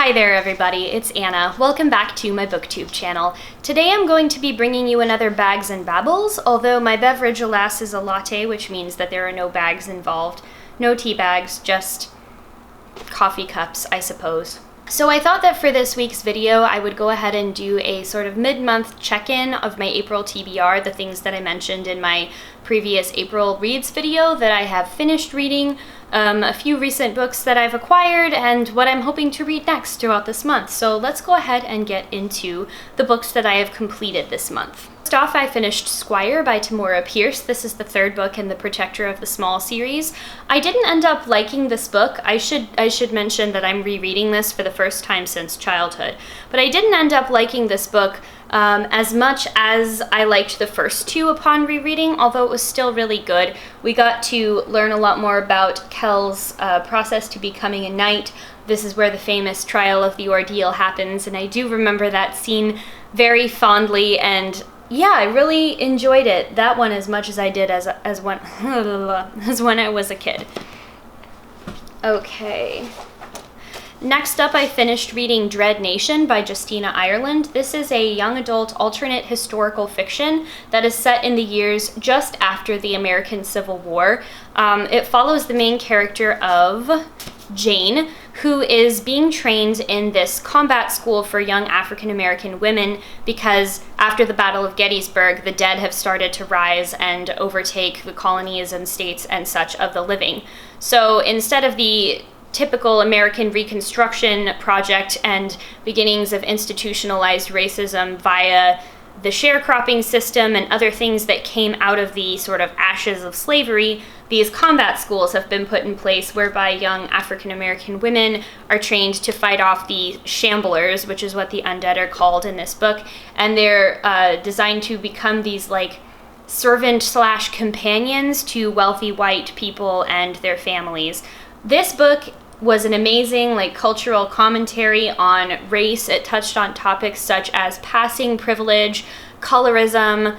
Hi there everybody, it's Anna. Welcome back to my booktube channel. Today I'm going to be bringing you another Bags and Babbles, although my beverage alas is a latte, which means that there are no bags involved. No tea bags, just coffee cups, I suppose. So I thought that for this week's video, I would go ahead and do a sort of mid-month check-in of my April TBR, the things that I mentioned in my previous April Reads video that I have finished reading, a few recent books that I've acquired, and what I'm hoping to read next throughout this month. So let's go ahead and get into the books that I have completed this month. First off, I finished Squier by Tamora Pierce. This is the third book in the Protector of the Small series. I didn't end up liking this book. I should mention that I'm rereading this for the first time since childhood, but I didn't end up liking this book as much as I liked the first two upon rereading, although it was still really good. We got to learn a lot more about Kel's process to becoming a knight. This is where the famous trial of the ordeal happens, and I do remember that scene very fondly, and yeah, I really enjoyed it, that one, as much as I did as when I was a kid. Okay. Next up, I finished reading Dread Nation by Justina Ireland. This is a young adult alternate historical fiction that is set in the years just after the American Civil War. It follows the main character of Jane, who is being trained in this combat school for young African-American women because after the Battle of Gettysburg, the dead have started to rise and overtake the colonies and states and such of the living. So instead of the typical American Reconstruction project and beginnings of institutionalized racism via the sharecropping system and other things that came out of the sort of ashes of slavery, these combat schools have been put in place whereby young African-American women are trained to fight off the shamblers, which is what the undead are called in this book, and they're designed to become these like servant/companions to wealthy white people and their families. This book was an amazing cultural commentary on race. It touched on topics such as passing privilege, colorism,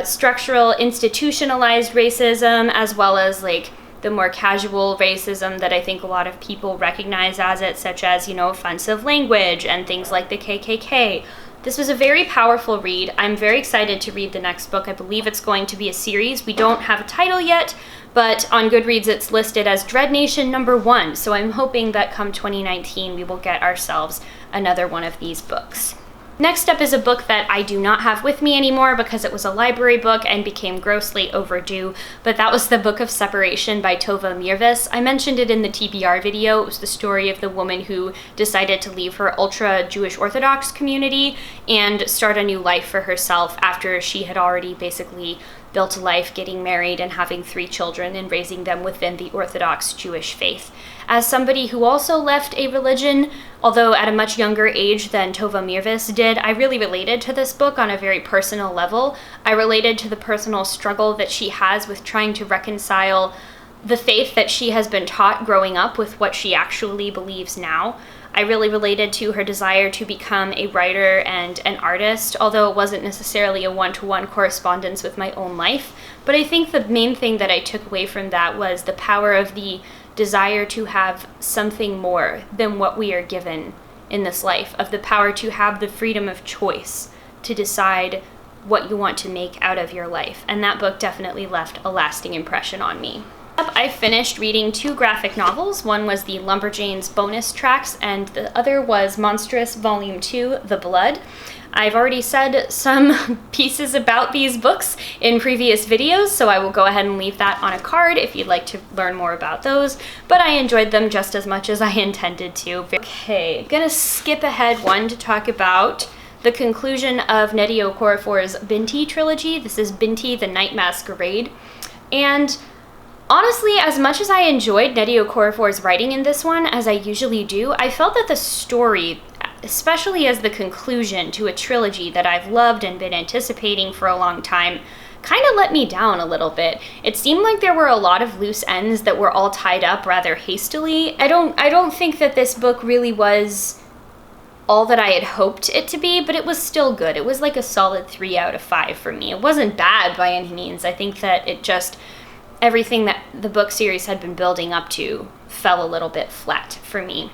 structural institutionalized racism, as well as the more casual racism that I think a lot of people recognize as it, such as, offensive language and things like the KKK. This was a very powerful read. I'm very excited to read the next book. I believe it's going to be a series. We don't have a title yet, but on Goodreads it's listed as Dread Nation #1, so I'm hoping that come 2019 we will get ourselves another one of these books. Next up is a book that I do not have with me anymore because it was a library book and became grossly overdue, but that was the Book of Separation by Tova Mirvis. I mentioned it in the TBR video. It was the story of the woman who decided to leave her ultra-Jewish Orthodox community and start a new life for herself after she had already basically built a life getting married and having 3 children and raising them within the Orthodox Jewish faith. As somebody who also left a religion, although at a much younger age than Tova Mirvis did, I really related to this book on a very personal level. I related to the personal struggle that she has with trying to reconcile the faith that she has been taught growing up with what she actually believes now. I really related to her desire to become a writer and an artist, although it wasn't necessarily a one-to-one correspondence with my own life. But I think the main thing that I took away from that was the power of the desire to have something more than what we are given in this life, of the power to have the freedom of choice to decide what you want to make out of your life. And that book definitely left a lasting impression on me. I finished reading 2 graphic novels. One was the Lumberjanes bonus tracks, and the other was Monstrous Volume 2, The Blood. I've already said some pieces about these books in previous videos, so I will go ahead and leave that on a card if you'd like to learn more about those, but I enjoyed them just as much as I intended to. Okay, gonna skip ahead one to talk about the conclusion of Nnedi Okorafor's Binti Trilogy. This is Binti the Night Masquerade, and honestly, as much as I enjoyed Nnedi Okorafor's writing in this one, as I usually do, I felt that the story, especially as the conclusion to a trilogy that I've loved and been anticipating for a long time, kind of let me down a little bit. It seemed like there were a lot of loose ends that were all tied up rather hastily. I don't think that this book really was all that I had hoped it to be, but it was still good. It was like a solid 3 out of 5 for me. It wasn't bad by any means. I think that it just, everything that the book series had been building up to fell a little bit flat for me.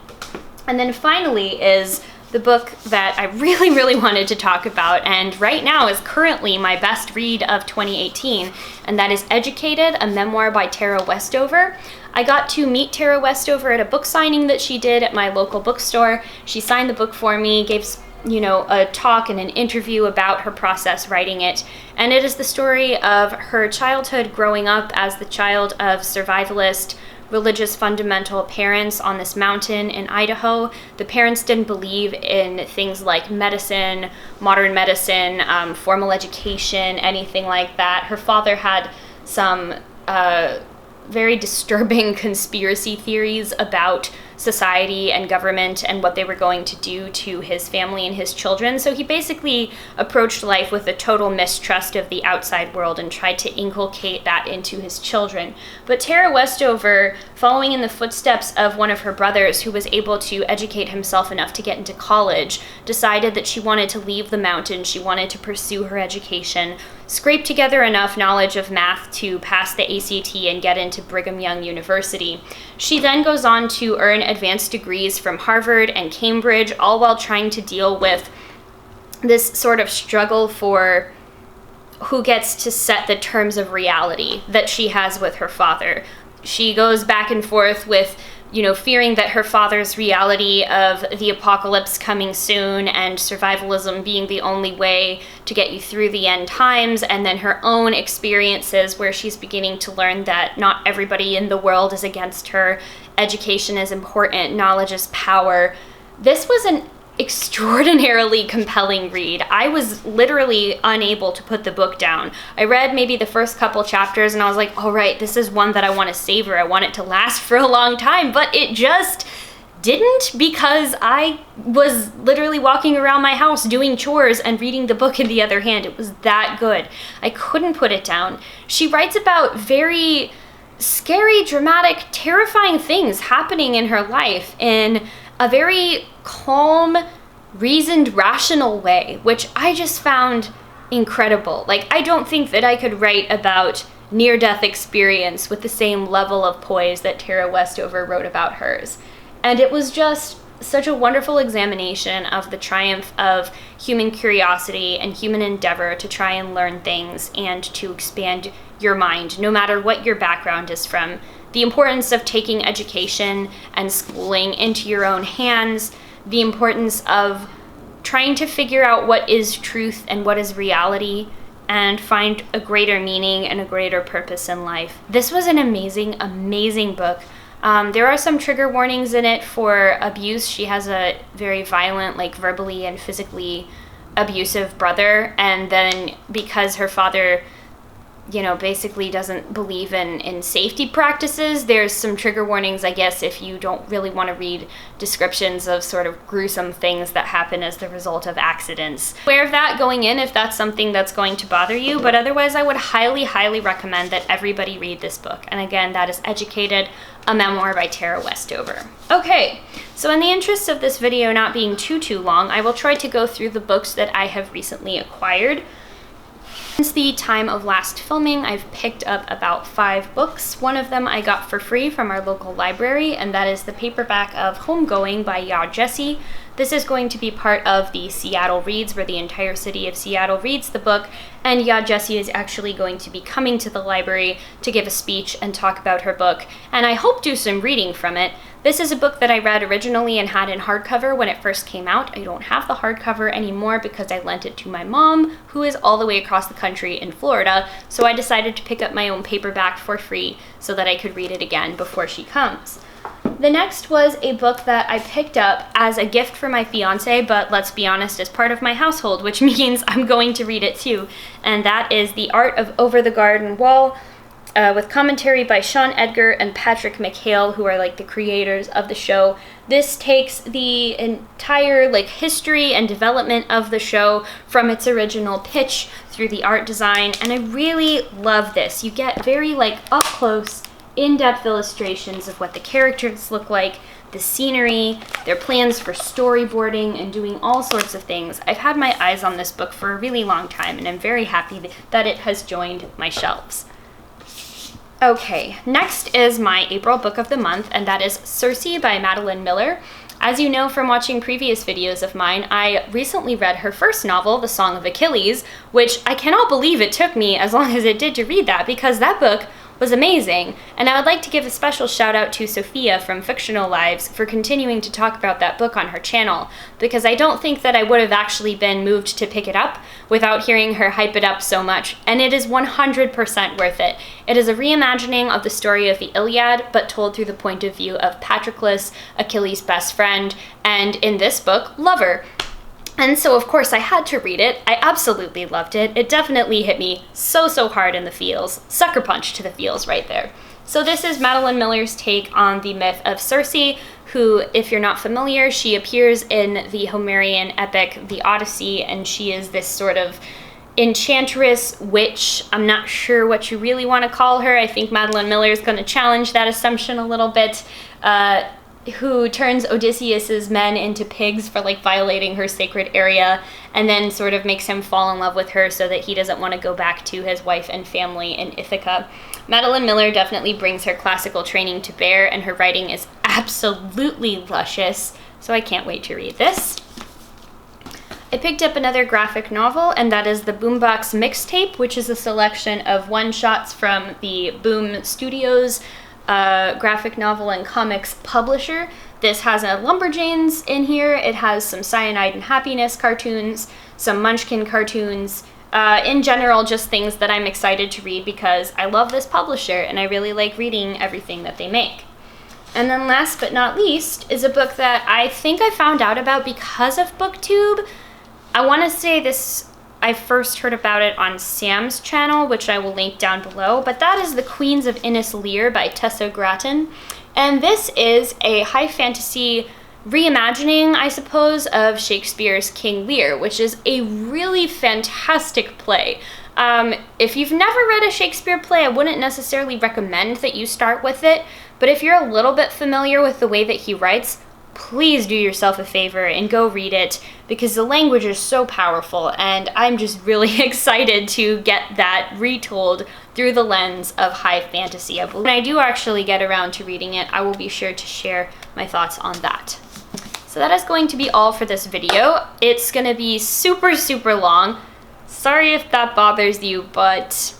And then finally is the book that I really, really wanted to talk about, and right now is currently my best read of 2018, and that is Educated, a memoir by Tara Westover. I got to meet Tara Westover at a book signing that she did at my local bookstore. She signed the book for me, gave a talk and an interview about her process writing it, and it is the story of her childhood growing up as the child of survivalist religious fundamental parents on this mountain in Idaho. The parents didn't believe in things like medicine, modern medicine, formal education, anything like that. Her father had some very disturbing conspiracy theories about society and government and what they were going to do to his family and his children. So he basically approached life with a total mistrust of the outside world and tried to inculcate that into his children. But Tara Westover, following in the footsteps of one of her brothers who was able to educate himself enough to get into college, decided that she wanted to leave the mountain, she wanted to pursue her education, scraped together enough knowledge of math to pass the ACT and get into Brigham Young University. She then goes on to earn advanced degrees from Harvard and Cambridge, all while trying to deal with this sort of struggle for who gets to set the terms of reality that she has with her father. She goes back and forth with fearing that her father's reality of the apocalypse coming soon and survivalism being the only way to get you through the end times, and then her own experiences where she's beginning to learn that not everybody in the world is against her, education is important, knowledge is power. This was an extraordinarily compelling read. I was literally unable to put the book down. I read maybe the first couple chapters and I was like, all right, this is one that I want to savor. I want it to last for a long time, but it just didn't, because I was literally walking around my house doing chores and reading the book in the other hand. It was that good. I couldn't put it down. She writes about very scary, dramatic, terrifying things happening in her life in a very calm, reasoned, rational way, which I just found incredible. Like, I don't think that I could write about near-death experience with the same level of poise that Tara Westover wrote about hers. And it was just such a wonderful examination of the triumph of human curiosity and human endeavor to try and learn things and to expand your mind, no matter what your background is from. The importance of taking education and schooling into your own hands, the importance of trying to figure out what is truth and what is reality, and find a greater meaning and a greater purpose in life. This was an amazing, amazing book. There are some trigger warnings in it for abuse. She has a very violent, verbally and physically abusive brother, and then because her father basically doesn't believe in safety practices, there's some trigger warnings, I guess, if you don't really want to read descriptions of sort of gruesome things that happen as the result of accidents. Aware of that going in if that's something that's going to bother you, but otherwise I would highly, highly recommend that everybody read this book. And again, that is Educated, a memoir by Tara Westover. Okay, so in the interest of this video not being too long, I will try to go through the books that I have recently acquired. Since the time of last filming, I've picked up about 5 books. One of them I got for free from our local library, and that is the paperback of Homegoing by Ya Jessie. This is going to be part of the Seattle Reads, where the entire city of Seattle reads the book, and Ya Jessie is actually going to be coming to the library to give a speech and talk about her book, and I hope do some reading from it. This is a book that I read originally and had in hardcover when it first came out. I don't have the hardcover anymore because I lent it to my mom, who is all the way across the country in Florida, so I decided to pick up my own paperback for free so that I could read it again before she comes. The next was a book that I picked up as a gift for my fiance, but let's be honest, as part of my household, which means I'm going to read it too, and that is The Art of Over the Garden Wall, with commentary by Sean Edgar and Patrick McHale, who are the creators of the show. This takes the entire history and development of the show from its original pitch through the art design, and I really love this. You get very up close, in-depth illustrations of what the characters look like, the scenery, their plans for storyboarding, and doing all sorts of things. I've had my eyes on this book for a really long time, and I'm very happy that it has joined my shelves. Okay, next is my April book of the month, and that is Cersei by Madeline Miller. As you know from watching previous videos of mine, I recently read her first novel, The Song of Achilles, which I cannot believe it took me as long as it did to read that, because that book was amazing. And I would like to give a special shout out to Sophia from Fictional Lives for continuing to talk about that book on her channel, because I don't think that I would have actually been moved to pick it up without hearing her hype it up so much, and it is 100% worth it. It is a reimagining of the story of the Iliad, but told through the point of view of Patroclus, Achilles' best friend, and in this book, lover. And so, of course, I had to read it. I absolutely loved it. It definitely hit me so hard in the feels. Sucker punch to the feels right there. So this is Madeline Miller's take on the myth of Cersei, who, if you're not familiar, she appears in the Homerian epic, The Odyssey, and she is this sort of enchantress, witch. I'm not sure what you really want to call her. I think Madeline Miller is going to challenge that assumption a little bit. Who turns Odysseus's men into pigs for like violating her sacred area, and then sort of makes him fall in love with her so that he doesn't want to go back to his wife and family in Ithaca. Madeline Miller definitely brings her classical training to bear, and her writing is absolutely luscious, so I can't wait to read this. I picked up another graphic novel, and that is the Boombox Mixtape, which is a selection of one-shots from the Boom Studios graphic novel and comics publisher. This has a Lumberjanes in here. It has some Cyanide and Happiness cartoons, some Munchkin cartoons, in general just things that I'm excited to read because I love this publisher and I really like reading everything that they make. And then last but not least is a book that I think I found out about because of BookTube. I want to say this, I first heard about it on Sam's channel, which I will link down below, but that is The Queens of Ulus R by Tessa Gratton. And this is a high fantasy reimagining, I suppose, of Shakespeare's King Lear, which is a really fantastic play. If you've never read a Shakespeare play, I wouldn't necessarily recommend that you start with it, but if you're a little bit familiar with the way that he writes, please do yourself a favor and go read it, because the language is so powerful, and I'm just really excited to get that retold through the lens of high fantasy. When I do actually get around to reading it, I will be sure to share my thoughts on that. So that is going to be all for this video. It's going to be super long. Sorry if that bothers you, but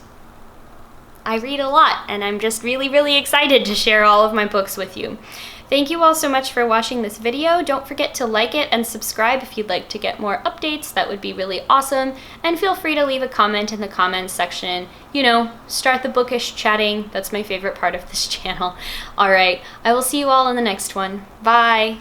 I read a lot, and I'm just really excited to share all of my books with you. Thank you all so much for watching this video. Don't forget to like it and subscribe if you'd like to get more updates. That would be really awesome. And feel free to leave a comment in the comments section. You know, start the bookish chatting. That's my favorite part of this channel. All right, I will see you all in the next one. Bye.